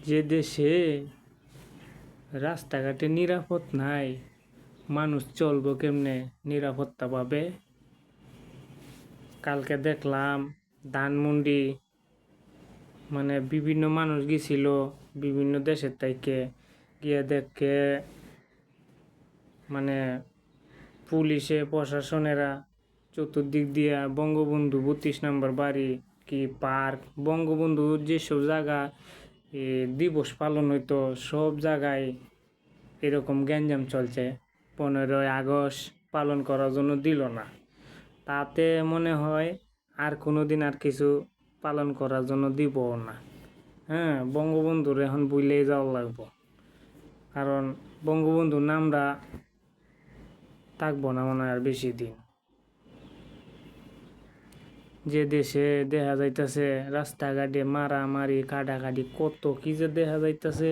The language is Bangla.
যে দেশে রাস্তাঘাটে নিরাপদ নাই, মানুষ চলবো কেমনে নিরাপত্তা পাবে? কালকে দেখলাম ধানমন্ডি, মানে বিভিন্ন মানুষ গেছিল বিভিন্ন দেশের থেকে, গিয়ে দেখে মানে পুলিশে প্রশাসনেরা চতুর্দিক দিয়া বঙ্গবন্ধু 32 নম্বর বাড়ি কি পার্ক, বঙ্গবন্ধু যেসব জায়গা দিবস পালন হইতো সব জায়গায় এরকম গ্যাঞ্জাম চলছে। 15ই আগস্ট পালন করার জন্য দিল না, তাতে মনে হয় আর কোনো দিন আর কিছু পালন করার জন্য দিবও না। হ্যাঁ, বঙ্গবন্ধুর এখন ভুলেই যাওয়া লাগবো, কারণ বঙ্গবন্ধুর নামটা থাকবো না মনে হয় আর বেশি দিন। যে দেশে দেখা যাইতেছে রাস্তাঘাটে মারামারি কাটাকাটি কত কি যে দেখা যাইতেছে।